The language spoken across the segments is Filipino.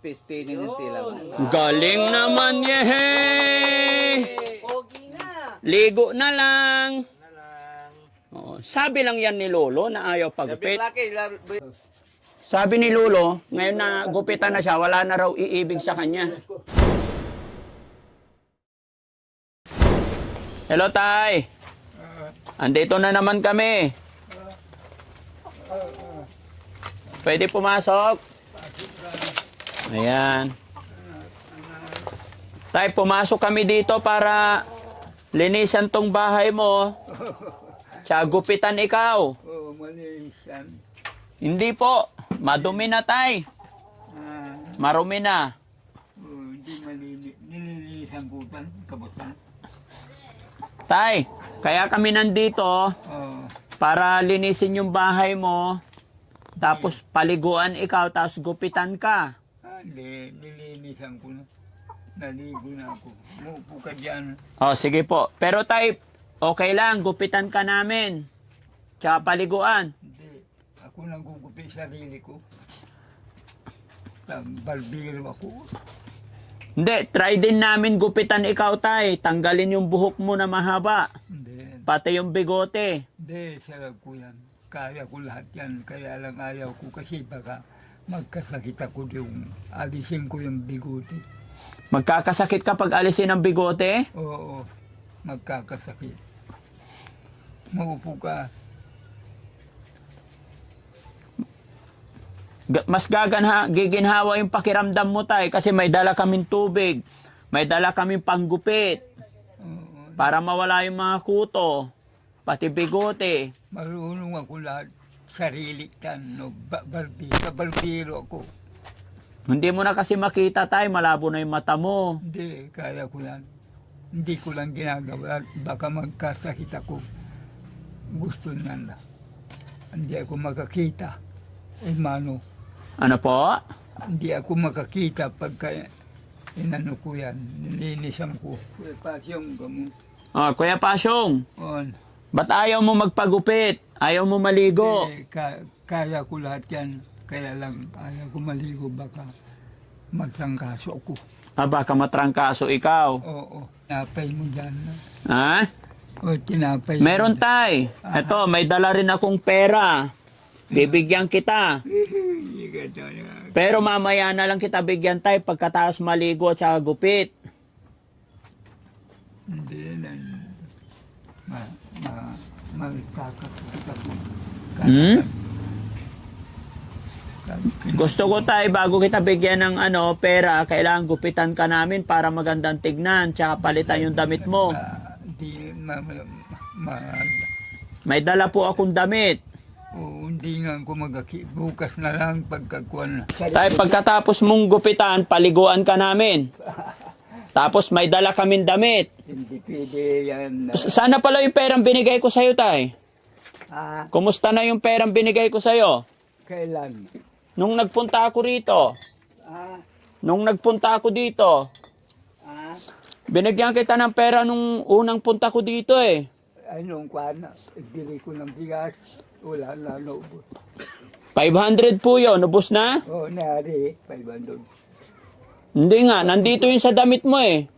Pistinin yung tila mo. Galing naman, yehe! Pogi na. Ligo na lang. Oo, sabi lang yan ni Lolo na ayaw pagupit. Sabi ni Lolo, ngayon na gupitan na siya, wala na raw iibig sa kanya. Hello, Tay. Andito na naman kami. Pwede pumasok? Ayan. Tay, pumasok kami dito para linisan tong bahay mo. Tsaka gupitan ikaw. Oo, malisan. Hindi po. Madumi na, Tay. Marumi na. Hindi nililisan po tan, kabutan. Tay, kaya kami nandito para linisin yung bahay mo. Tapos paliguan ikaw, tapos gupitan ka. Hindi, nilinisan ko na. Naligo na ako. Muupo ka dyan. O, sige po. Pero Tay, okay lang, gupitan ka namin. Tsaka paliguan. Hindi, ako nang gugupit sarili ko. Barbero ako. Hindi, try din namin gupitan ikaw, Tay. Tanggalin yung buhok mo na mahaba. Hindi, Pati yung bigote. hindi, sarap ko yan. Kaya ko lahat yan. Kaya lang ayaw ko kasi baka magkasakit ako yung alisin ko yung bigote. Magkakasakit ka pag alisin ang bigote? Oo, magkakasakit. Maupo ka. Mas giginhawa yung pakiramdam mo, Tay, kasi may dala kaming tubig. May dala kaming panggupit. Oo, Para mawala yung mga kuto. Pati bigote. marunong ako lahat. Sarili tan, no? Barbero ako. Hindi mo na kasi makita, Tay. Malabo na yung mata mo. Hindi, kaya ko yan. Hindi ko lang ginagawa. Baka magkasakit ako. Gusto niyan na. Hindi ako makakita. Mano, Ano po? hindi ako makakita pagka inano ko yan. Nilinisan ko. Pasyong gamo. Kuya Pasyong, On. ba't ayaw mo magpagupit? Ayaw mo maligo? Kaya ko lahat yan. Kaya lang ayaw ko maligo. Baka magsangkaso ako. Baka matrangkaso ikaw. Oo. Tinapay mo dyan. Ha? O, tinapay. Meron, Tay. Ito, may dala rin akong pera. Bibigyan kita. Pero mamaya na lang kita bigyan, Tay, pagkatapos maligo at saka gupit. Hindi na. Magkakasakit ako. Hmm? Gusto ko, Tay, bago kita bigyan ng pera, kailangan gupitan ka namin para magandang tignan, tsaka palitan yung damit mo. Hindi, May dala po akong damit. hindi nga ako bukas na lang pagkakuan. Tay, pagkatapos mong gupitan, paliguan ka namin. Tapos may dala kaming damit. Hindi pwede yan. Sana pala yung perang binigay ko sa'yo, Tay. Kumusta na yung perang binigay ko sa'yo? Kailan? Nung nagpunta ako rito. Nung nagpunta ako dito. Binigyan kita ng pera nung unang punta ko dito eh. Anong kuan? Bili ko ng bigas. Wala na naubos. 500 po yun. Ubus na? Oo, nari. 500. Hindi nga. Nandito yun sa damit mo eh.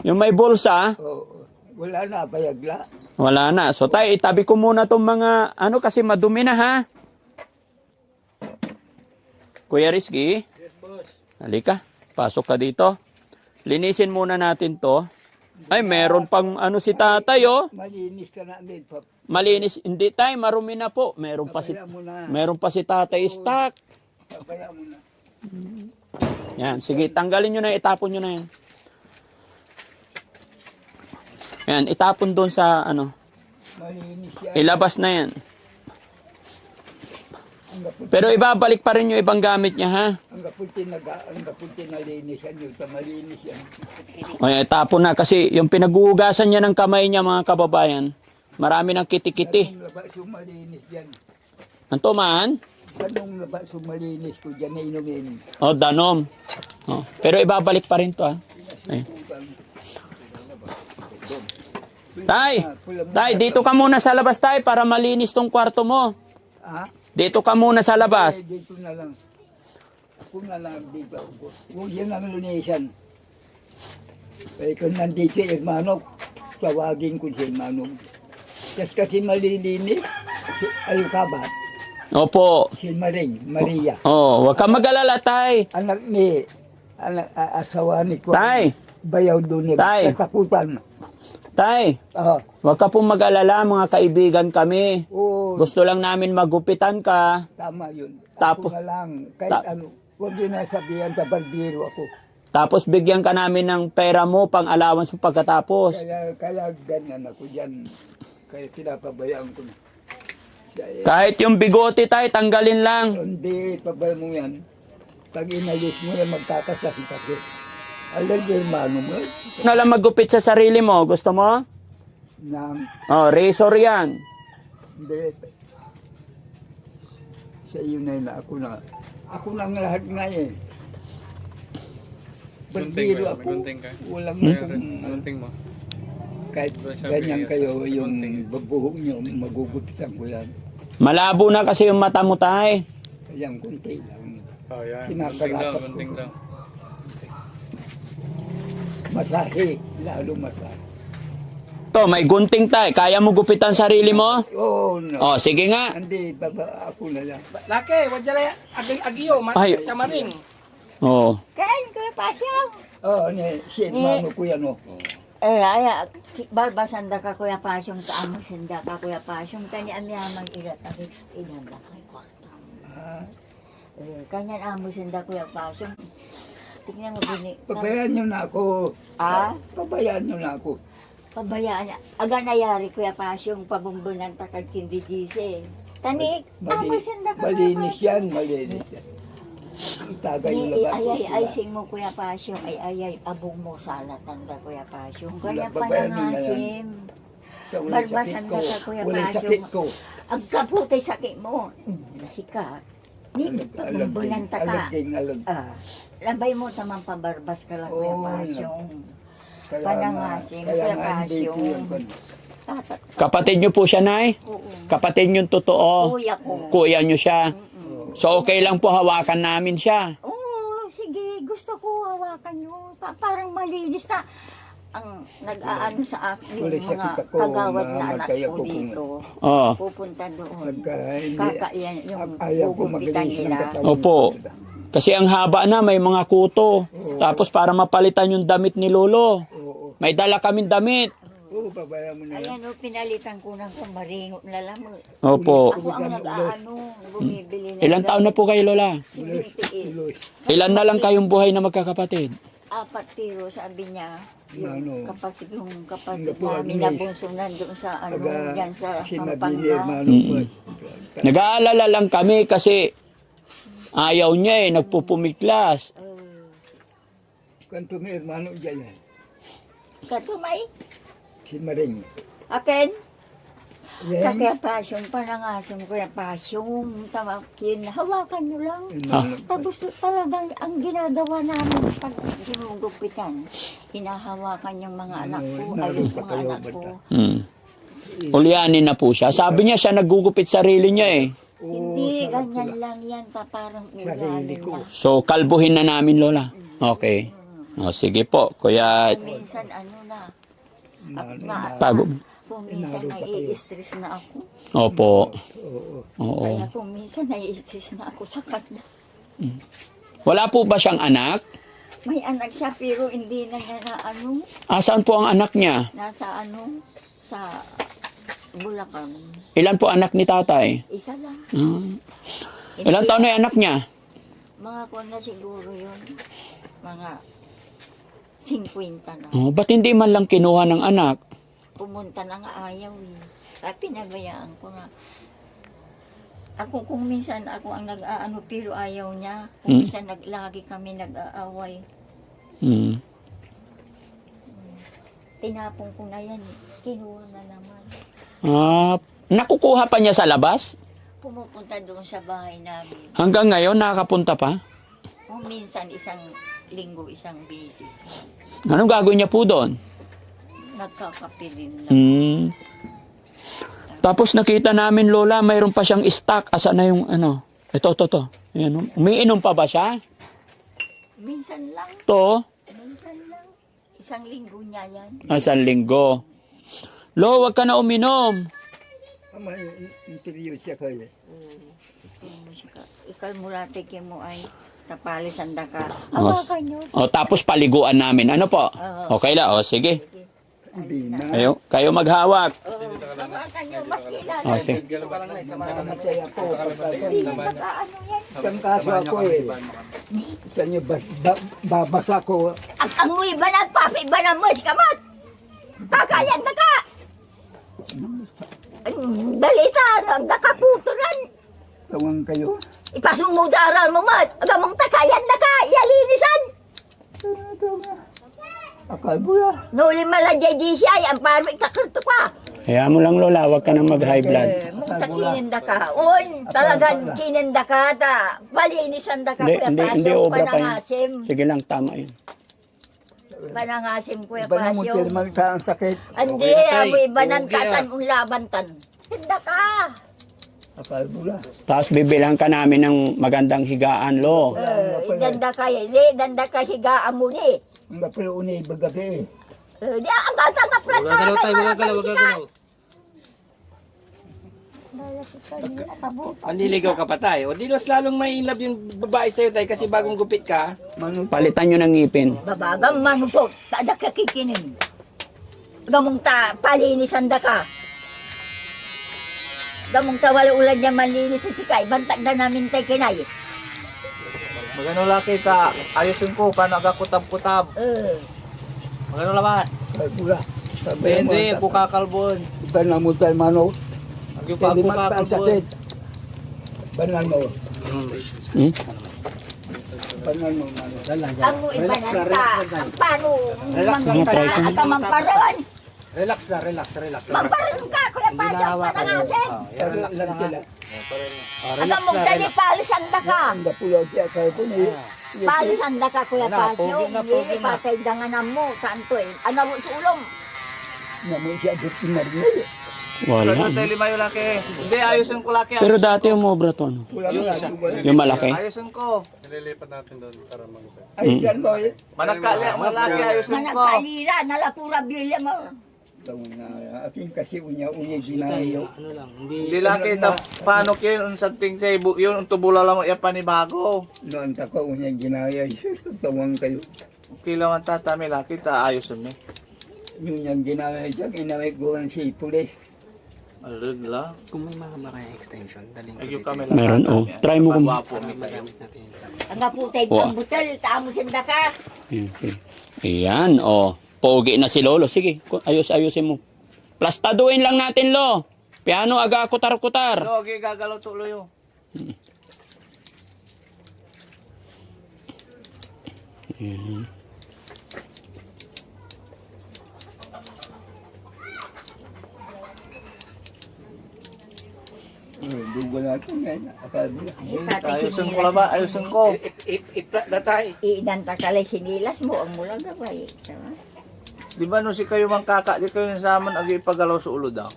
Yung may bulsa. Oo. Wala na, bayagla. Wala na. So Tay, itabi ko muna tong mga kasi madumi na ha. Kuya Rizky. Yes, boss. Halika. Pasok ka dito. Linisin muna natin to. Ay, meron pang si tatay oh. Malinis ka namin. Malinis. Hindi, Tay, marumi na po. Meron pa si tatay stock. Kaya mo na. Yan, sige, tanggalin nyo na, itapon nyo na yan. Yan, itapon doon sa Malinis yan. ilabas na yan. Pero ibabalik pa rin yung ibang gamit niya, ha? Ang kapunti na linis yan. Yung malinis yan. O yan, itapon na kasi yung pinaguhugasan niya ng kamay niya, mga kababayan, marami ng kiti-kiti. Anong labas yung malinis yan? Anto man? Anong labas yung malinis ko dyan na inumin? O, danom. O, pero ibabalik pa rin to, ha? Ay. Tay, dito ka muna sa labas, Tay, para malinis tong kwarto mo. Dito ka muna sa labas. Dito na lang. Ako ako na lang dito. Huwag yan ang lunisan. Eh, kung nandito yung manok, tawagin ko si manok. Kasi malilinis, ayo ka ba? Opo. Si Maria. Oh, wag ka mag-alala, tay. Anak ni, asawa ni ko. Tay. Bayaw doon ni, Tay. katakutan. Tay, Ah, wag ka pong mag-alala, mga kaibigan kami. oo, Gusto lang namin magupitan ka. tama yun. Tapo- Ako na lang, kahit ano, huwag yun na sabihan, kabaldiro ako. Tapos bigyan ka namin ng pera mo, pang allowance mo pagkatapos. Kaya ganyan ako dyan. Kaya pinapabayaan ko na. Kaya, Kahit yung bigote, tay, tanggalin lang. hindi, pabay mo yan. Pag inayos mo yan, magkakasakit ako. Alam mo yung mano mo, Na lang maggupit sa sarili mo, gusto mo? nang, Oh, razor yan. hindi. Sa iyo na yun, ako na. Ako na ang lahat nga eh. Baldiro ako, walang Gunting mo. kahit ganyan kayo yung babuhok nyo, magugupitan ko yan. Malabo na kasi yung mata mo, tay. Ayan, kunti lang. Oh, yan. Kinakalapat Gunting ko. daw. Masahe, lalo masahe. To, may gunting, tay. Kaya mo gupitan sarili mo? Oo, no. Oh, sige nga. Hindi, baba ako na lang. Laki, wad dala agiyo, Ay. tamaring. Oh. Kain ko yung pasyong. Oo, si mano ko yan, oh. Balbasan da ka kuya pasyong, kaamang sanda ka kuya pasyong, kanya amyamang ilat, ako inanda kay kwartam. Ah, Kanya amo sanda kuya pasyong. Tingnan mo bini. pabayaan nyo na ako. Ah? Pabayaan nyo na ako. Pabayaan niya. Aga nayari kuya pasyong, pabumbunan takag kindi gise. Tanik, amo sanda ka kuya Malinis pasyong. yan, malinis yan. Itagay yung Ni laban. ay sing mo kuya pasyong, ay abong mo salat tanda kuya pasyong. Kaya Babayan nyo na yan. panangasim. Walang Balbasan sakit ko. ka sa Kuya Walang Pasyong. sakit ko. Ang kaputay sakit mo. Nasika. Ni pabumbunan ta ka. Alag. Ah, labay mo tamang pabarbas ka lang kuya Oo, pasyong. Kaya Panangasim, nga, kaya Kuya nga hindi ko Pasyong. yan. Tatat. Kapatid niyo po siya, nay? Oo. Kapatid niyo totoo. Kuya ko. Kuya niyo siya. Mm-mm. So, okay lang po hawakan namin siya. Oo, sige. Gusto ko hawakan nyo. Parang malinis na. Ang nag-aano sa akin Wala yung mga sakit ako, kagawad na anak magkaya ko ko dito. Oh. Pupunta doon. Pagka hindi, Kakaiyan yung ayaw ko gugupitan magaling ng nila. katawan. Opo. Kasi ang haba na, may mga kuto. Tapos para mapalitan yung damit ni Lolo. Oo. May dala kaming damit. Oo, pabayaan mo na yan. Ayan o, pinalitan ko ng kamaringo na lamang. Opo. Ako ang nag-aano, bumibili na. Ilan taon na po kayo, Lola? 78. Tuloy. Ilan na lang kayong buhay na magkakapatid? 4 tiro, sabi niya. Ano? Yung kapatid Ano po, namin ano na eh? bunso nandun sa ano, Pagka yan sa sinabili, Pampanga. mano ko. Nag-aalala lang kami kasi ayaw niya eh, nagpupumiklas. Kanto may hermano dyan yan. Katumay, Si Maring. akin, Yan. kaya pasyong, panangasim ko yung pasyong, tamakin, hawakan nyo lang. Tapos talagang ang ginagawa namin pag ginugupitan, hinahawakan yung mga anak ko, ay yung mga anak ko. Ulyanin na po siya. Sabi niya siya naggugupit sarili niya eh. Hindi, ganyan lang yan, parang ulanin na. So, kalbuhin na namin, Lola. Okay. O, sige po. Kuya, Minsan ano na, tago. kung minsan nai-stress na ako. Opo. Oo. Oo. Kaya kung minsan nai-stress na ako sa kanya. Wala po ba siyang anak? May anak siya pero hindi na niya na ano, Asan po ang anak niya? nasa ano, sa Bulacan. Ilan po anak ni tatay? Isa lang. Ilan taon na yung anak niya? Mga ko na siguro yun. Mga 50 na. Oh, ba't hindi man lang kinuha ng anak? Pumunta na nga ayaw eh. Kaya pinabayaan ko nga. Ako kung minsan ako ang nag-aano pero ayaw niya. Kung minsan lagi kami nag-aaway. Hmm. Tinapong ko na yan. Kinuha na naman. Nakukuha pa niya sa labas? Pumupunta doon sa bahay namin. Hanggang ngayon, nakakapunta pa? O minsan isang linggo, isang beses. Anong gagawin niya po doon? Nagkakapirin na. Tapos nakita namin, Lola, mayroon pa siyang stock. Asa na yung ano? Ito. Ayan, umiinom pa ba siya? Minsan lang. To, Minsan lang. Isang linggo niya yan. isang linggo. Lo, wag ka na uminom. May interview siya kayo. Ikal murate ke mo ay tapalisan da ka. Oh. Hawakan nyo. O, tapos paliguan namin. Ano po? Oo. Okay la, o sige. Hindi na. Kayo maghawak. Hawakan nyo. Mas kilala. O, sige. Mamatay ako. Hindi na baka ano yan. Isang kaso ako eh. Sa inyo, babasa ko. Ang amoy ba na papi ba na mas kamat? Kakayan na ka. Dalita. Nagdakaputulan. Tawang kayo. Ipasong mo daral mo mat. Agamong takayan na ka. Ialinisan. Akal mo na. Nuli malagay di siya. Ang parang ikakulto pa. Kaya mo lang, Lola, wag ka nang mag-high blood. Mukta kininda ka. Talagang kininda ka. Palinisan da ka. Hindi obra pa yun. Panangasim. Sige lang, tama yun. Panangasim Kuya Iba na mo Pasyo. tayo magkaan sakit. Hindi, abo ibanan ka tan labantan. Tinda ka. Akal mo na. Tapos bibilang ka namin ng magandang higaan, Lo. Idanda ka. Idanda ka higaan mo ni. Ang kapilo unay bagabi. Di ang gata nga plat na kay mga Manliligaw ka pa tayo. O di mas lalong may love yung babae sa'yo tayo kasi bagong gupit ka. Palitan nyo ng ngipin. Babagang manupot. Tada ka kikinin. Gamong ta palinisan da ka. Gamong ta wala ulan niya malinis sa sikay. Bantag na namin tay kinay. Magano laki ta, ayusin ko paano aga kutab-kutab. Magano laman. Akal mo na. Hindi ko kakalbon. Iba na mo tayo manok. Agi pa ako kakalbon. sakit. Banan mo. Hmm? Banan mo manok. Ang mo ibananta. Ang paano Mga try ko. at mamparon. Relax na, relax. Mamparon ka. Kuya Pasyo. Panangasin. Lang sila. Ang mong dalipalis da ka. Ang kapilo siya kayo po ni. Palis da ka Kuya Pasyo. pogi na. Hindi patay danganan mo. Santo eh. Ano mo sulong. Namin siya dito na rin. Wala. Tayo lima yung laki. Hindi, ayusin ko laki. Pero dati umobra to, no? Wala mo lang. Yung malaki. Ayusin ko. Ay, yan mo eh. Managkali, malaki, ayusin ko. Managkalira. Nalapura bilya mo. Tawang na aking kasi unya ginayo. Hindi laki, paano kayo, something say, yun, tubula lang mo, panibago. Noon ta ko unya ginaya. Tawang kayo. Kilawan tatami laki, ta ayusin mo. Yung yang ginaya dyan, inaway ko ang si pulis. Alud la. Kung may mga makaya extension, daling ko Ayun dito. kami Meron, oh. Try mo kung... Magwapo mi tayo. Magamit natin yun. Ang kaputay Wow. ang butel. Tamo sinda ka. Ayan, sige. Ayan, oh. Pogi na si Lolo. Sige, ayusin mo. Plastaduin lang natin, Lo. Piano, aga kutar-kutar. Logi, gagalaw tuloy yun. Ayan. Dugo natin ngayon. Akal mo na. Ayusin ko lang ba? Ayusin ko. Iplat na tayo. Idanta kalay sinilas mo. Ang mulang gabay. Tama? Di ba no si kayo mang kaka, di kayo sa amin agi ipagalaw sa ulo daw.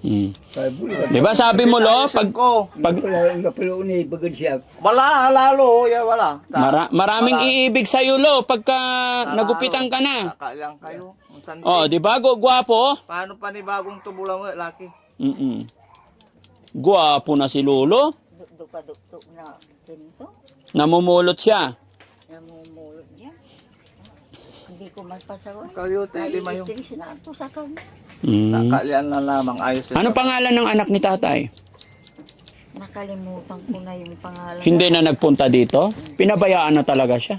Hmm. Akal mo na. Di ba sabi mo, Lo, pag... Ayusin ko. Ang kapilo unay bagad siya. Wala, lalo, yan wala. maraming Wala. iibig sa'yo, Lo, pagka nagupitan ka na. Kaka lang kayo. Ang sandi. Oh, di ba? Gwapo? Paano pa ni bagong tubulang mo, laki? Mm-mm. Gwapo na si Lolo. Dukaduktok na pinto. Namumulot siya. Namumulot niya. Hindi ko magpasawa. Kayo, tayo lima yung Stress na ako sa kanya. Mm. kakalian na lamang ayos. Ano pangalan ng anak ni tatay? Nakalimutan ko na yung pangalan. Hindi na nagpunta dito? Pinabayaan na talaga siya.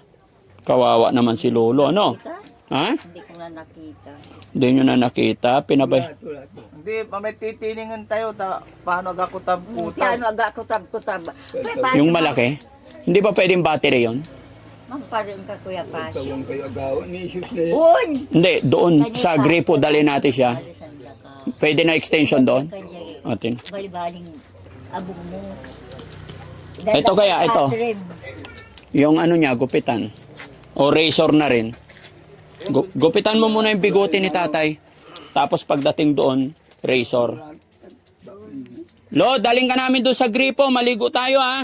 Kawawa naman si Lolo, ano? Kita? Ha? Hindi ko na nakita. Hindi nyo na nakita? Hindi, may titiningan tayo. Paano agakutab-kutab? Kano aga kutab-kutab. Yung malaki? Hindi ba pwedeng battery yon? Mamparin ka Kuya Pasyo. Tawang kayo agawan ni Jesus na. Un! Hindi, doon sa gripo dali natin siya. Alisan ka. Pwede na extension doon? Kanya Atin. balibaling abong mo. Ito kaya, ito. Catherine. Yung ano niya, gupitan. O razor na rin. Gupitan mo muna yung bigote ni tatay. Tapos pagdating doon, razor. Lo, daling ka namin doon sa gripo. Maligo tayo, ha?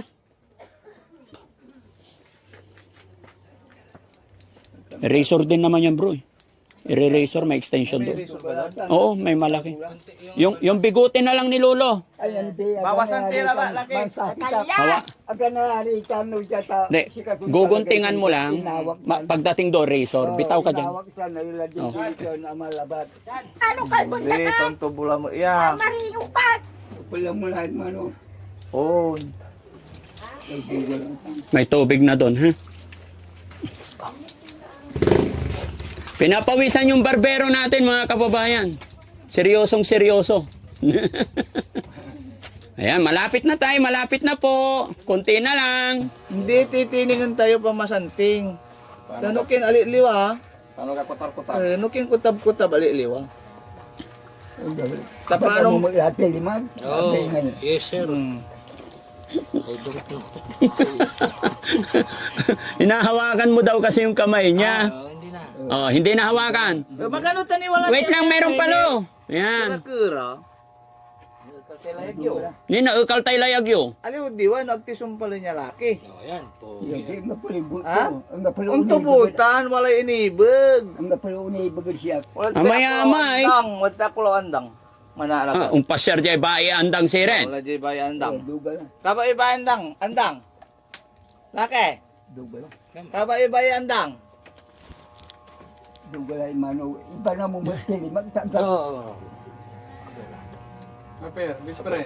Razor din naman yan bro eh. I-razor, may extension doon. Oo, may malaki. Yung bigote na lang ni Lolo. Ayan, di. Bawasan tira ba, laki? Hawa. Aga na harikan no jata. Hindi, guguntingan mo lang. Pagdating doon, razor. Bitaw ka dyan. Tinawag sa naila din dito na malabat. Ano kalbo na Hindi, ka? tonto bula mo. Yeah. Mariyo ka! Wala mo lahat mano. Oh. May tubig na doon, ha? Pinapawisan yung barbero natin, mga kababayan. Seryosong seryoso. Ayan, malapit na tayo, malapit na po. Kunti na lang. Hindi, titiningan tayo pa masanting. Tanukin aliliwa. Paano ka kutar-kutar? Nukin kutab-kutab aliliwa. Paano mo ate limag? Oo. Yes, sir. I don't know. Hinahawakan mo daw kasi yung kamay niya. Hindi na. Oh, hindi nahawakan. Magano taniwala? Wait lang, meron palo. Ayan. Kura. Ni naukal tay layagyo. Aliw diwa nagtisum pala niya laki. Oh, yan. Po. Yung napalibot Ha? ko. Ang napalibot. Ang tubutan wala inibig. Ang napalibot siya. Wala Amay-amay. Wala ko andang. Mana Ah, ala. umpasyar jay bae andang siren. Wala jay bay andang. Duga lang. Kaba iba andang, andang. Laki. Duga lang. Kaba iba andang. Duga lang mano. Iba na mo mas limag. Oo. Kapir, bispre.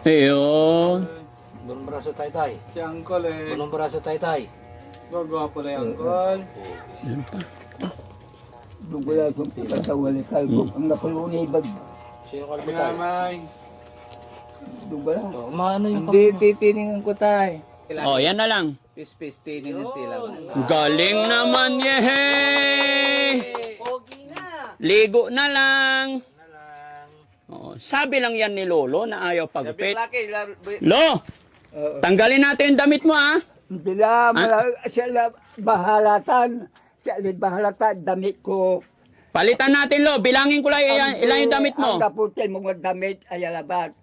Ayun. Bunong braso tay-tay. Si Uncle eh. Bunong braso tay-tay. Gagawa na yung Uncle. Duga lang kung patawali kalbo. Ang napalibot. Sino kalbo tay? Minamay. Duga lang. Oh, maano yung Hindi titiningan ko tay. Oh, yan na lang. Pis-pis tiningan tila. Galing naman yehey! Ligo na lang. Oo, sabi lang yan ni Lolo na ayaw Sabi pagupit. laki. Lo, tanggalin natin yung damit mo ha. Hindi lang. Siya lang bahalatan. Siya lang bahalatan. Damit ko. Palitan natin Lo, bilangin ko lang ilan yung damit mo. Ang kaputin mong damit ay alabat.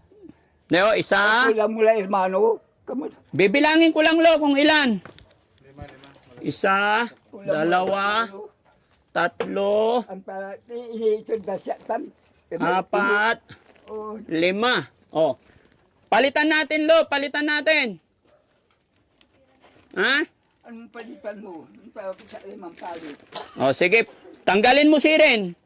Leo, isa. Ilan mo lang hermano. Kamu. Bibilangin ko lang Lo kung ilan. Isa, dalawa, tatlo, Ang para iniisod na siya tan. apat, Oh, 5. Oh. Palitan natin Lo, palitan natin. Ha? anong palitan mo? Ang para sa limang palit. Oh, sige. Tanggalin mo si Ren.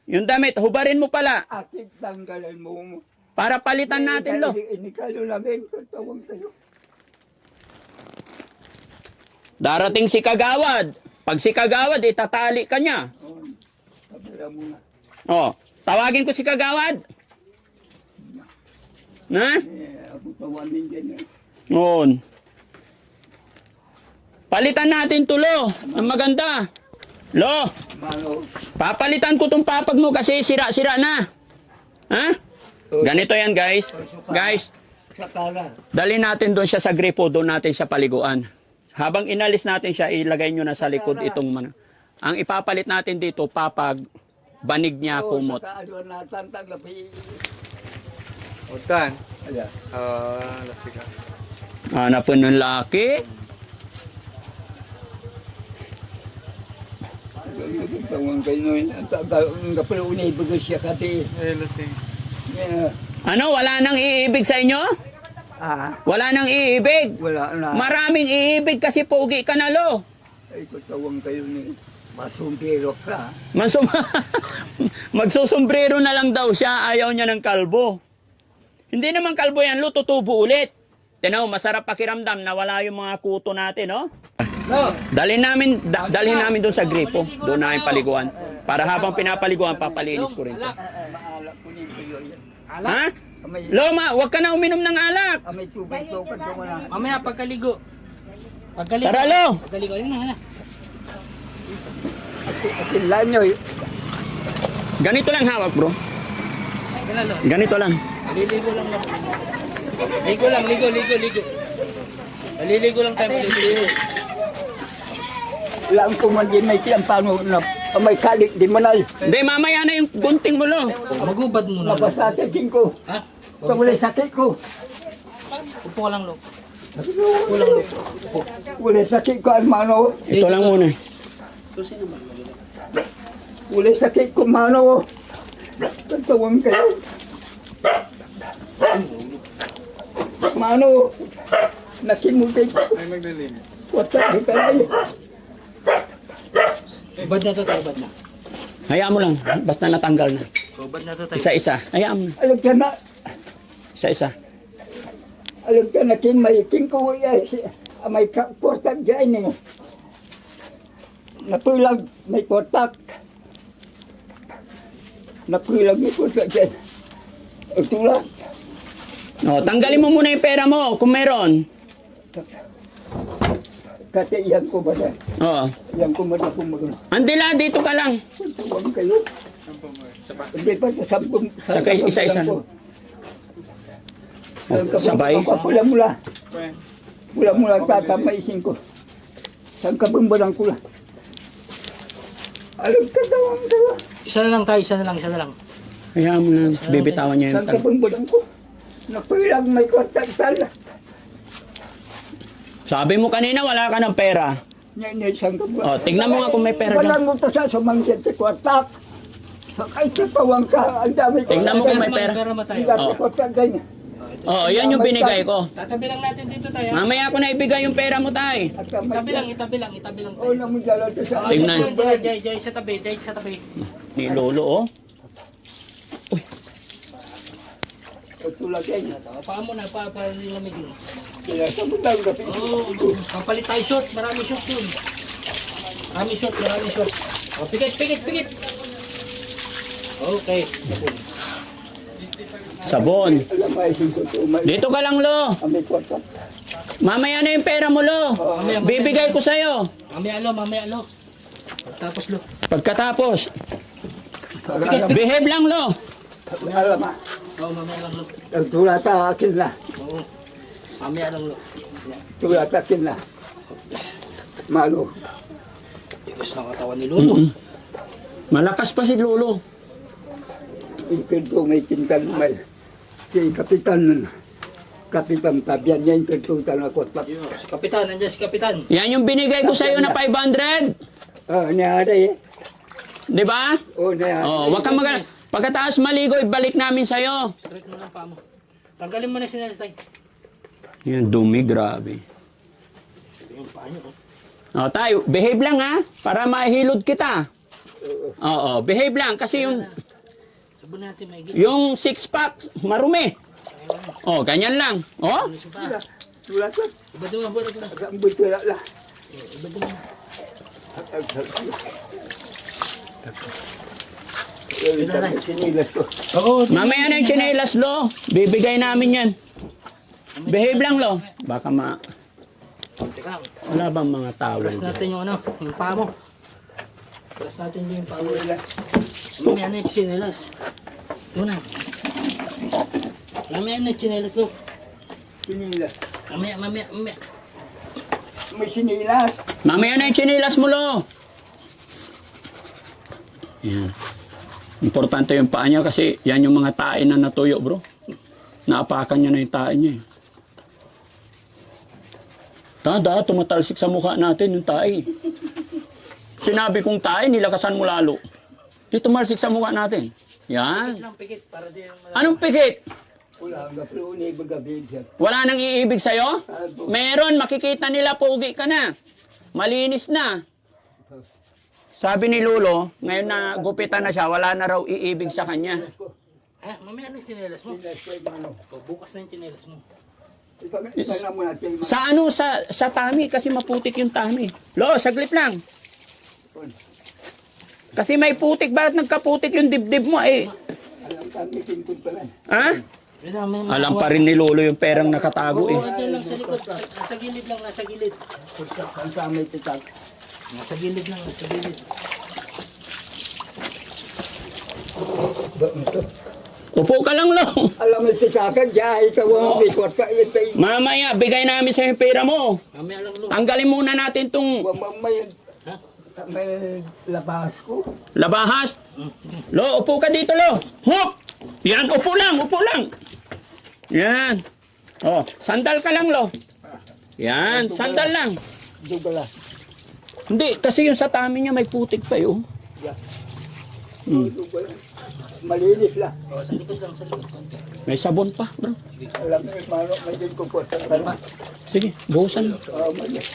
Yung damit, hubarin mo pala. Akit tanggalan mo. Para palitan natin Lo. Inikalo namin. Tawang tayo. Darating si Kagawad. Pag si Kagawad, itatali ka niya. Oh, kabila mo na. Oh, tawagin ko si Kagawad. Na? Ako tawanin dyan. Noon. Palitan natin to, Lo. Ang maganda. Lo, Mano. papalitan ko tong papag mo kasi sira-sira na. Ha? Ganito yan, guys. Guys, Sa kara. dali natin doon siya sa gripo, doon natin siya paliguan. Habang inalis natin siya, ilagay nyo na sa likod itong Ang ipapalit natin dito, papag, banig niya, kumot. Sa kaaluan na tantang lapi. Utan. Ala. Lasika. Hanapin ng laki. Tawang kayo nun. Ang kapalo unay siya kati. Lasing. Ano, wala nang iibig sa inyo? Wala nang iibig. Wala na. Maraming iibig kasi pogi ka na, Lo. Ay, tawang kayo ni masumpiro ka. Magsusombrero na lang daw siya, ayaw niya ng kalbo. Hindi naman kalbo yan, Lo, tutubo ulit. Tinaw, masarap pakiramdam na wala yung mga kuto natin, no? Dalhin namin doon sa gripo. Doon namin paliguan. Para habang pinapaliguan, papalinis ko rin to. Maalak ko niyo kayo yan. Ha? Loma, wag ka na uminom ng alak. May tubig ko pa doon na. Mamaya pagkaligo. Pagkaligo. Tara, Lo. Pagkaligo. Yan na, hala. Atilan nyo. Ganito lang hawak, bro. Yan na, Lo. Ganito lang. Liligo lang. Ligo lang, ligo. Naliligo lang tayo, maliligo. Lang ko man din may tiyang paano na may kalik di man ay. Hindi, mamaya na yung gunting mo, Lo. Magubad muna. Nabasakin ko. Ha? Sa wala sakit ko. Upo ka lang, Lo. Upo lang, Lo. Wala sakit ko hermano. Ito lang muna. Ulay sakit ko, mano. Tagtawang kayo. Mano, nakimutay ko. Ay, maglilinis. Wata, hikalay. Ubad na to tayo, ubad na. Hayaan mo lang, basta natanggal na. Ubad na to tayo. Isa-isa. Hayaan mo. Alam ka na, Isa-isa. alam ka na, kin may king ko, may portak dyan eh. Napulag, may portak. Napulag, may portak dyan. Ang tulad. O, tanggalin mo muna yung pera mo kung meron. Kasi iyan ko ba na? Oo. Iyan ko ba na pumagal? Andila, dito ka lang. Tawag kayo. Hindi pa sa sampung. Sakay, isa-isa. O, sabay. Mula-mula. Pwede. Mula-mula tatamaisin ko. Saan ka bumbalang ko lang? Alam ka daw ang dawa. Isa na lang tayo, isa na lang. Hayaan mo lang, bibitawan niya yung Saan ka bumbalang ko? Napulang may kontak sala. Sabi mo kanina, wala ka ng pera. Saan ka O, tignan mo nga kung may pera dyan. Walang mo to sa sumangkit sa kontak. Sakay sa pawang ka. Ang dami ko. Tignan mo kung may pera. Pera mo Ang tayo. dami Oh. kontak ganyan. Oo, yan yung binigay ko. Tatabi lang natin dito tayo. Mamaya ko na ibigay yung pera mo, tay. At kamay Itabi lang tayo. O na mo dala to sa Tignan. Jay, sa tabi. Ni Lolo, oh. tulad yan. Paa mo na, para nilamigin. Kaya sa bundang gabi. Oo, papalit tayo shot. Marami shot dun. Marami shot. O, pikit. Okay. Sabon. Alam mo, isin ko ito. May Dito ka lang, Lo. may kontak. Mamaya na yung pera mo, Lo. Bibigay ko sa'yo. Mamaya lo. Tapos lo. Pagkatapos, Alam behave lang, Lo. mo. Oo, mamaya lang lo. Ang tulad akin na. Oo. Mamaya lang lo. Tulad akin na. Malo. Tigas ng katawan ni Lolo. Malakas pa si Lolo. Impinto may pintan may. Si Kapitan. Kapitan Tabian niya yung pintutan ako. Si Kapitan, nandiyan si Kapitan. Yan yung binigay ko sa'yo na 500. Niyari eh. Di ba? Niyari. Oh, wag kang mag... Pagkatapos maligo, ibalik namin sa'yo. Straight mo lang paa mo. Tanggalin mo na si Nelson. Yan, dumi, grabe. Yung paa niyo. O, tayo, behave lang ha, para mahilod kita. Oo, behave lang, kasi Sabon natin may gilid. yung six-pack, marumi. O, ganyan lang. O, Tulad ko. Iba mo. Ang butula la. Sinilas ko. Oo. mamaya na yung tsinelas, Lo. Bibigay namin yan. Behave lang, Lo. Baka Teka lang. wala bang mga towel Press dyan? natin yung yung paa mo. Press natin yung paa mo. Mamaya na yung chinelas. Muna. Mamaya na yung chinelas mo. Sinilas. Mamaya. May sinilas. Mamaya na yung tsinelas mo, Lo. Yan. Importante yung paa niya kasi yan yung mga tae na natuyo, bro. Naapakan niya na yung tae niya. Tada, tumatalsik sa mukha natin yung tae. Sinabi kong tae, nilakasan mo lalo. Di tumalsik sa mukha natin. Yan. Lang pikit para di yung Anong pikit? Wala ang gapiluni bagabid siya. Wala nang iibig sa'yo? Meron, makikita nila pogi ka na. Malinis na. Sabi ni Lolo, ngayon na gupitan na siya, wala na raw iibig sa kanya. mamaya na yung chinelas mo. Sinilas ko yung ano. Bukas na yung chinelas mo. Ipagana mo natin. Sa ano, sa tami, kasi maputik yung tami. Lo, saglit lang. Kasi may putik, bakit nagkaputik yung dibdib mo eh? Alam kami pintud pala. Ha? Alam pa rin ni Lolo yung perang nakatago eh. Oo, andyan lang sa likod. Nasa gilid lang, nasa gilid. Ang sa may titak. Nasa gilid lang, nasa gilid. Ba ito? Upo ka lang, Lo. Alam mo titakan, diya ikaw ang ikot ka. Ito Mamaya, bigay namin sa yung pera mo. Mamaya lang lo. Tanggalin muna natin tong may labas ko. labahas. Lo, upo ka dito, Lo. Hop! Yan, upo lang, upo lang. Yan. Oh, sandal ka lang, Lo. Yan, sandal lang. Dugala. Hindi, kasi yung sa tummy niya may putik pa yun. Hmm. Malinis lang. O, sa likod lang, sa likod. Konti. May sabon pa, bro. Alam mo yung manok, may din kumpot. Sige, buhusan mo. Malinis.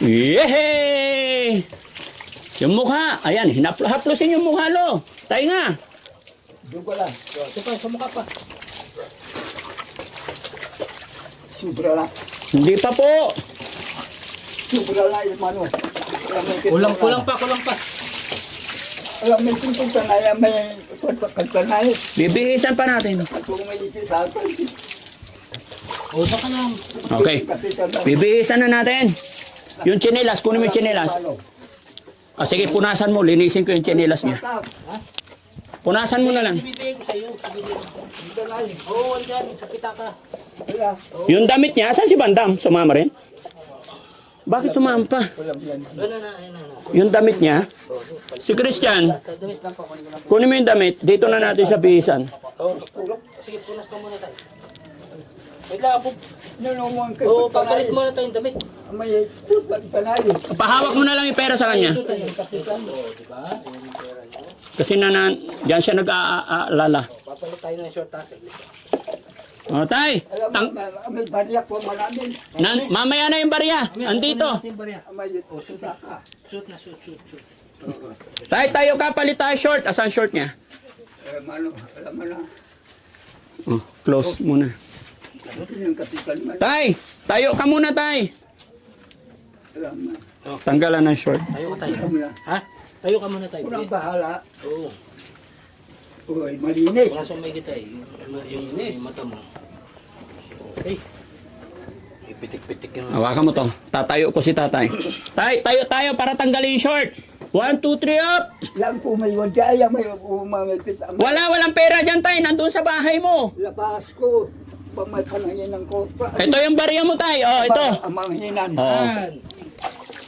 Yehey! Yung mukha. Ayan, haplusin yung mukha, lo. Tayo nga. Doon ko lang. Ito pa, sa mukha pa. Sobra lang. Hindi pa po. Sobra lang yung manok. Kulang pa. Alam mo yung tanay, may tanay. Bibihisan pa natin. Kung may isip sa akin. O, saka lang. Okay. Bibihisan na natin. Yung tsinelas, kunin mo yung tsinelas. Ah, sige, punasan mo. Linisin ko yung tsinelas niya. Punasan mo na lang. Ibibigay ko sa'yo. Oo, andyan. Sa pitaka. Yung damit niya, saan si Bandam? Sumama rin? Bakit sumama pa? Ano na. Yung damit niya, si Christian, Damit lang pa. Kunin ko lang. kunin mo yung damit. Dito na natin sa bihisan. Oo. Sige, punas ka muna tayo. Wait lang, po. Nalungan ka. Oo, papalit muna tayong damit. May tanay. Pahawak mo na lang yung pera sa kanya. Ito tayo, kapitan. Oo, diba? Kasi diyan siya nag-aalala. Papalit tayo ng short taas. O, tay. Alam mo, may barya po maraming. Mamaya na yung barya. Andito. May suta ka. Shoot. Tay, tayo kapalit tayo short. Asan short niya? Alam mo na. Oh, close muna. Yung kapitan man. Tay, tayo ka muna, tay. Alam mo. Tanggalan ng short. Tayo ka tayo. Alam mo na. Ha? Tayo ka muna tayo. Unang bahala. Oo. Uy, malinis. Wala sa may kita eh. Yung mata mo. Okay. Ipitik-pitik yung... Hawakan mo to. Tatayo ko si tatay. Tay, tayo para tanggalin yung short. 1, 2, 3, up! Lang po may wadya, may umamipit. Walang pera dyan, tay. Nandun sa bahay mo. Labas ko. Pag may panangin ng kopa. Ito yung barya mo, tay. Oh, ito. Amang hinan. Oh.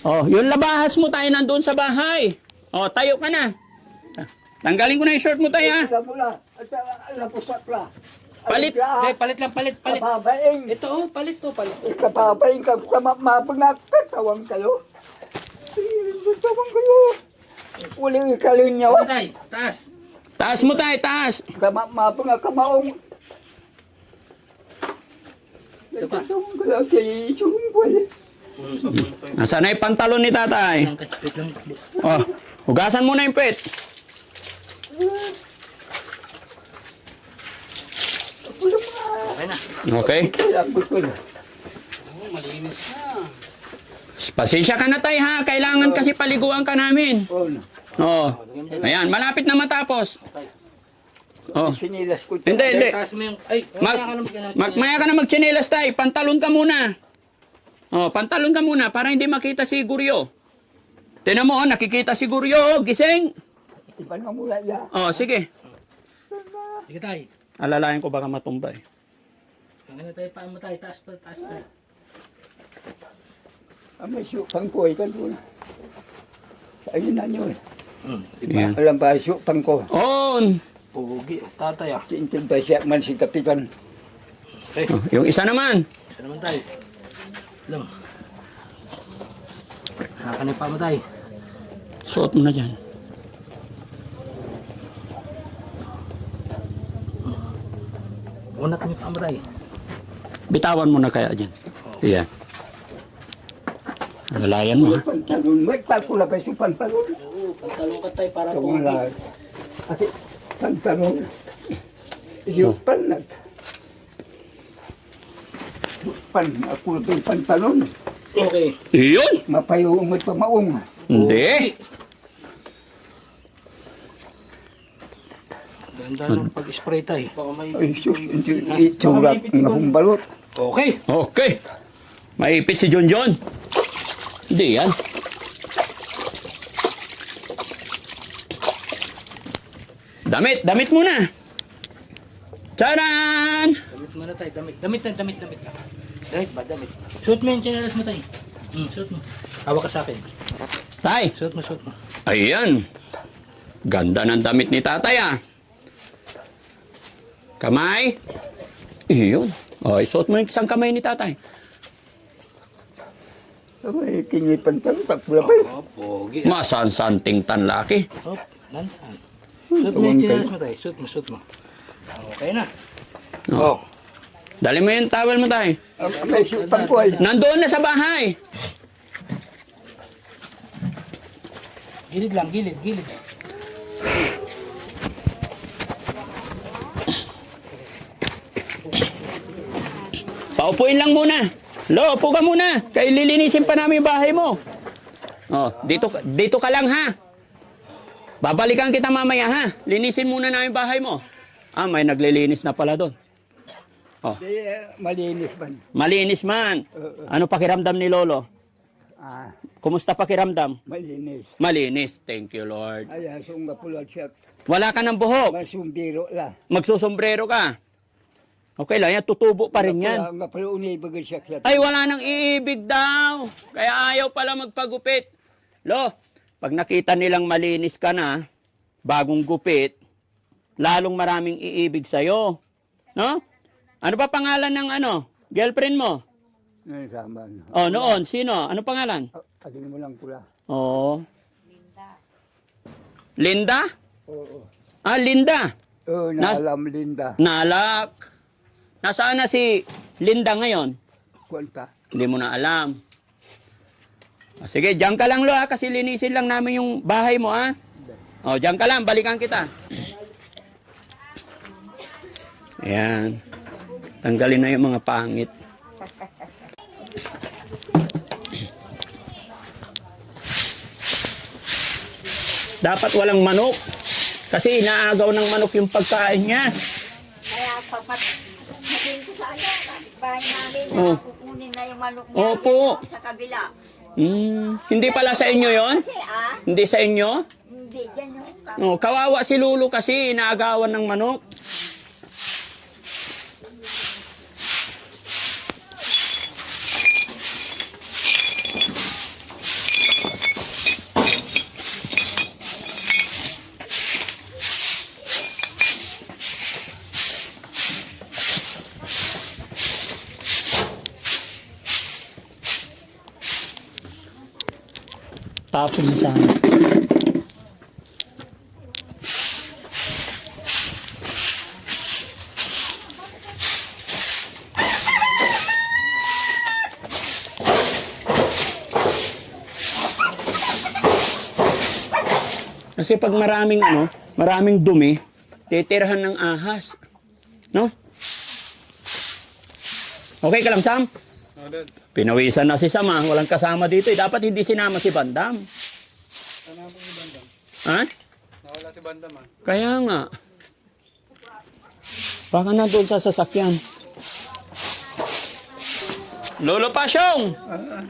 Oh, yung labahas mo, tay. Nandun sa bahay. Oh, tayo ka na. Tanggalin ko na yung short mo, tay, ha. Alam mo na. At alam po sakla. Palit. Palit lang, palit. Kapabaing. Ito oh, palit. Kapabaing ka. Mapag nakatawang kayo. Tawang kayo. Uling ikalin niya. Ano tayo? Taas. Taas mo, tay. Taas. Mapag nga kamaong. Tawang kayo. Kaya isulong ko eh. Nasaan na yung pantalon ni tatay? Wait lang. Oh, hugasan mo na yung pet. Okay na. Okay. Malinis na. Pasensya ka na, tay, ha. Kailangan kasi paliguan ka namin. Oh, no. Oh. Ayan, malapit na matapos. Oh. Sinilas ko. Hindi. Taas mo yung... Ay, Maya ka na magtsinelas, tay. Pantalon ka muna. Oh, pantalon ka muna para hindi makita si Guryo. Tinan mo, nakikita si Guryo. Gising. Iba na mula ya. Oh, sige. Sige tayo. Alalayan ko baka matumba eh. Ano tayo, paan mo tayo. Taas pa. May sukang ko eh. Kanto na. Ayun na nyo eh. Yan. Alam ba sukang ko? On. Pugi. Tatay ah. Tintin ba siya man si kapitan. Okay. Oh, yung isa naman. Isa naman tayo. Lang. Nakakanip pa mo tayo. Suot mo na dyan. Una kami pa mo tayo. Bitawan mo na kaya dyan. Yan. Lalayan mo, ha. Pantalon. May pagkula pa yung pantalon. Oo, pantalong ka tayo para Ito pugi. nga. Ate, pantalon. Yung panag. Ako na yung pantalon. Okay. Iyon. Mapayong may pamaong. Hindi. Ganda ng pag-spray tayo. Baka may... Ay, sus, itsura ng humbalot. Okay. Okay. Maipit si John. Hindi yan. Damit muna. Charan! Damit muna tayo. Damit lang. Damit ba? Damit. Suot mo yung chinelas mo tayo. Suot mo. Hawak ka sa akin. Tay. Suot mo. Ayan. Ganda ng damit ni tatay, ah. Kamay. Iyon. O, isuot mo yung isang kamay ni tatay. May kinipan pa, pagpula pa. Oh, pogi. Masansanting tan laki. Hop, lansan. Suot mo yung chinelas mo tayo. Suot mo. Okay na. Oh. Dali mo yung towel mo tayo. May supan ko ay. Nandoon na sa bahay. Gilid lang, gilid. Paupuin lang muna. Lo, upo ka muna. Kaya lilinisin pa namin yung bahay mo. Oh, dito ka lang ha. Babalikan kita mamaya ha. Linisin muna namin yung bahay mo. Ah, may naglilinis na pala doon. Oh, Di, malinis man. malinis man. Ano pakiramdam ni Lolo? Ah, Kumusta pakiramdam? malinis. Malinis. Thank you, Lord. Ay, asong kapulad siya. Wala ka ng buhok. Masumbiro la. Magsusombrero ka. Okay lang yan. Tutubo pa rin yan. Nga pala unibagay siya. Ay, wala nang iibig daw. Kaya ayaw pala magpagupit. Lo, pag nakita nilang malinis ka na, bagong gupit, lalong maraming iibig sa'yo. No? Ano pa pangalan ng girlfriend mo? Ngayon sama. Oh, noon. Sino? Ano pangalan? Agin mo lang pula. Oh. Linda? Oo. Ah, Linda. Oo, naalam Linda. Nalak. Nasaan na si Linda ngayon? Kwanta. Hindi mo na alam. Ah, sige, diyan ka lang lo ha, kasi linisin lang namin yung bahay mo ha. O, diyan ka lang, balikan kita. Ayan. Tanggalin na yung mga pangit. Dapat walang manok. Kasi inaagaw ng manok yung pagkain niya. Kaya sabihin ko sa bahay namin Oh. na kukunin na yung manok niya Opo. sa kabila. Hindi pala sa inyo yon? Kasi Hindi sa inyo? hindi, yan yung Oh, kawawa si Lulu kasi inaagawan ng manok. Tapon mo sana. Kasi pag maraming dumi, titirhan ng ahas. No? Okay ka lang, Sam? Oh, Dads. Pinawisan na si Sam, ha? Walang kasama dito. Dapat hindi sinama si Bandam. Sana po si Bandam. Ha? Nawala si Bandam ah. Kaya nga. Baka na doon sa sasakyan. Lolo Pasyong!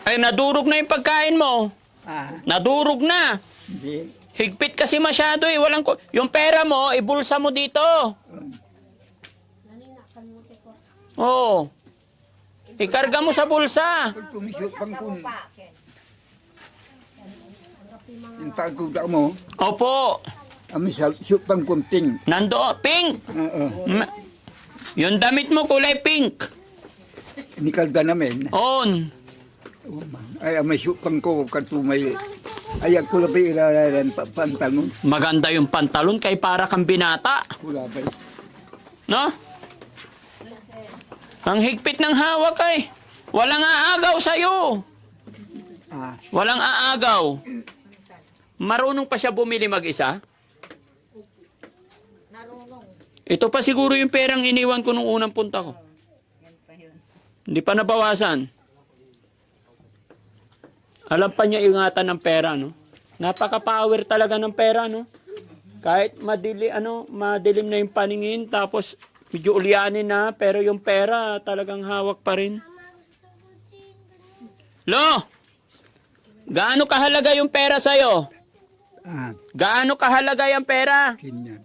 Ay, nadurog na yung pagkain mo. Ah, Nadurog na. hindi. Higpit kasi masyado eh. Yung pera mo, ibulsa mo dito. Oo. Ikarga mo sa bulsa. Kumisyo pang kun. Yung taguda mo, Opo. kami sa supang kunting. Nando, pink. Oo. Yung damit mo kulay pink. Nikalda namin. On. Ay, may supang ko katumay. Ay, ako labay ilalaran pantalon. Maganda yung pantalon kay para kang binata. Kulabay. No? Ang higpit ng hawak ay. Walang aagaw sa'yo. Ah, Walang aagaw. Marunong pa siya bumili mag-isa? narunong. Ito pa siguro yung perang iniwan ko nung unang punta ko. Hindi pa nabawasan. Alam pa niya ingatan ng pera, no? Napaka-power talaga ng pera, no? Kahit madilim na yung paningin, tapos medyo ulyanin na, pero yung pera talagang hawak pa rin. Lo! Gaano kahalaga yung pera sa'yo? Gaano kahalaga yung pera? kinyan.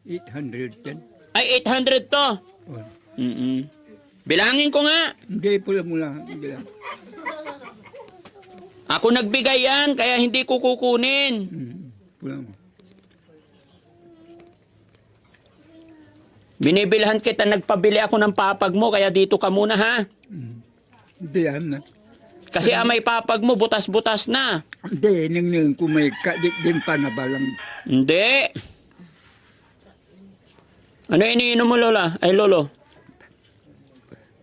800 yan. Ay, 800 to. Oh. Bilangin ko nga. Hindi, pula mo lang. Hindi lang. Ako nagbigay yan, kaya hindi ko kukunin. Pula mo. Binibilhan kita, nagpabili ako ng papag mo, kaya dito ka muna ha. Hindi yan. Kasi may papag mo, butas-butas na. Hindi, nang kung may kadik din pa na balang. Hindi. Ano iniinom mo, Lola? Ay, Lolo?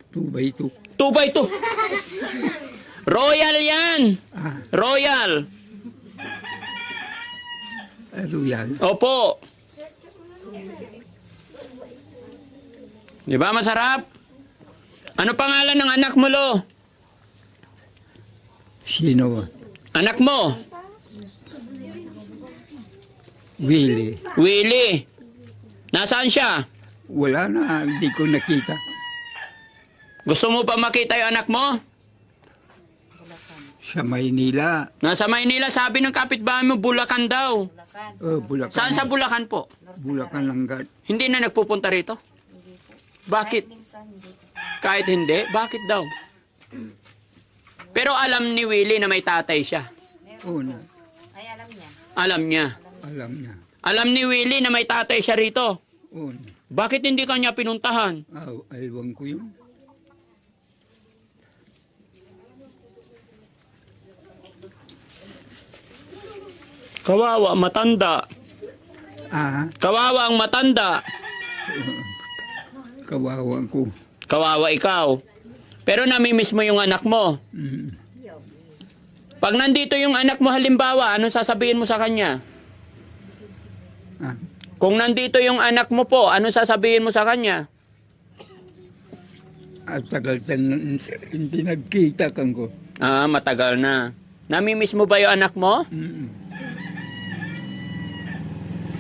2x2. 2x2. Royal yan. Ah, Royal. royal. Opo. Di ba masarap? Ano pangalan ng anak mo, Lo? Sino? Anak mo? Willie. Willie. Nasaan siya? Wala na, hindi ko nakita. Gusto mo pa makita yung anak mo? Sa Maynila. Nasa Maynila, sabi ng kapitbahay mo, Bulacan daw. Bulacan. Saan sa Bulacan po? Bulacan Langgat. Hindi na nagpupunta rito? Bakit? Kahit hindi? Bakit daw? Pero alam ni Willie na may tatay siya. Una, Alam niya. alam niya. Alam ni Willie na may tatay siya rito. Una, Bakit hindi kanya pinuntahan? aywan ko yun. Kawawa, matanda. Kawawa ang matanda. Kawawa ko. Kawawa ikaw. Pero namimiss mo yung anak mo. Mm. Pag nandito yung anak mo halimbawa, anong sasabihin mo sa kanya? Ah, Kung nandito yung anak mo po, anong sasabihin mo sa kanya? at tagal hindi nagkita kan ko. Matagal na. Namimiss mo ba yung anak mo? Mm.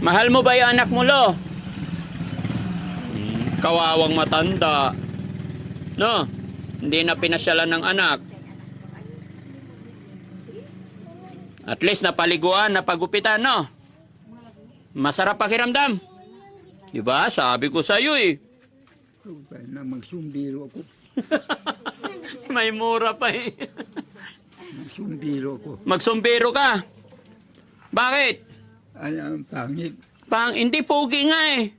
Mahal mo ba yung anak mo, Lo? Kawawang matanda. No? Hindi na pinasyalan ng anak. At least napaliguan, napagupitan, no? Masarap pakiramdam. Diba? Sabi ko sa'yo eh. Kaya na magsumbiro ako. May mura pa eh. Magsumbiro ako. Magsumbero ka. Bakit? Ay, ang pangit. Hindi pogi nga eh.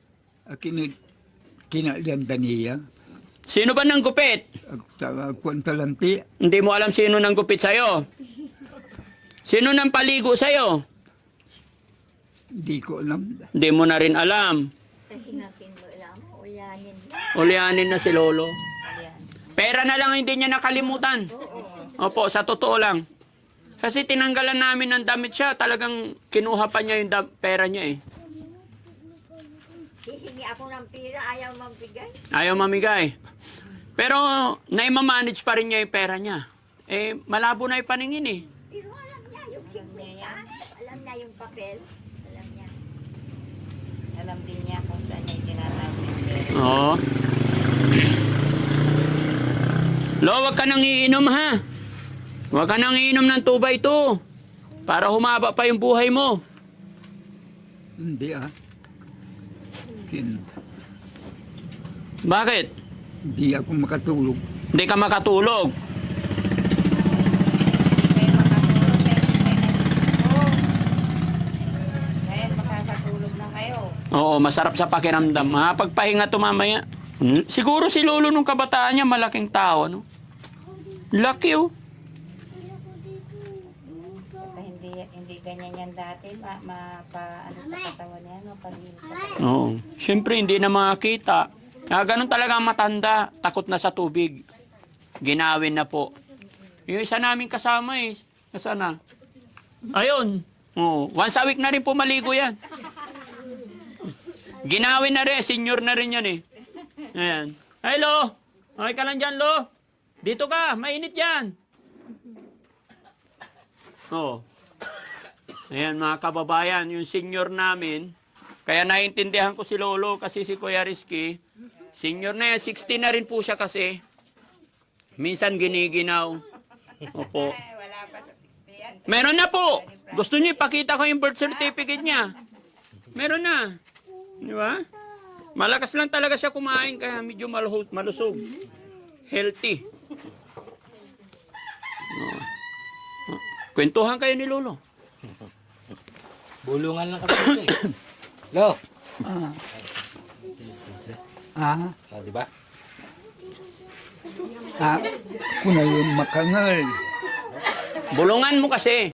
Kinaganda niya. Sino ba nang gupit? Sa kwantalanti. Hindi mo alam sino nang gupit sa'yo. Sino nang paligo sa'yo? Hindi ko alam. Hindi mo na rin alam. Kasi natin mo alam, ulanin. Ulyanin na si Lolo. Pera na lang hindi niya nakalimutan. Opo, sa totoo lang. Kasi tinanggalan namin ng damit siya. Talagang kinuha pa niya yung pera niya eh. Hihingi ako ng pira, ayaw magbigay. Ayaw mamigay. Pero naimamanage pa rin niya yung pera niya. Eh, malabo na yung paningin eh. Pero alam niya yung 50, alam niya yung papel, alam niya. Alam din niya kung saan niya itinatago yung pera. Oo. Lo, wag ka nang iinom ha. Wag ka nang iinom ng 2x2. Para humaba pa yung buhay mo. Hindi Bakit? Hindi ako makatulog. Hindi ka makatulog. Kaya makatulog, may nagtulog. Kaya makakatulog na kayo. Oo, masarap sa pakiramdam. Pagpahinga to mamaya. Siguro si Lolo nung kabataan niya, malaking tao, no? Laki, oh. Saka hindi ganyan yan dati. Ano sa katawan niya, no? Pag-iwas sa katawan. Oo. Siyempre, hindi na makakita. Ganun talaga ang matanda. Takot na sa tubig. Ginawin na po. Yung isa namin kasama eh. Nasaan na? Ayun. Oo. Once a week na rin po maligo yan. Ginawin na rin. Senior na rin yan eh. Ayan. Hey, Lo. Okay ka lang dyan, Lo. Dito ka. Mainit yan. Oo. Ayan, mga kababayan. Yung senior namin. Kaya naiintindihan ko si Lolo kasi si Kuya Rizky. Senior na yan. 60 na rin po siya kasi. Minsan giniginaw. Opo. Wala pa sa 60 yan. Meron na po. Gusto niyo ipakita ko yung birth certificate niya. Meron na. Di ba? Malakas lang talaga siya kumain kaya medyo malusog. Healthy. Kwentuhan kayo ni Lolo. Bulungan lang kami. Lo. Di ba? Kung na yung makangal. Bulungan mo kasi.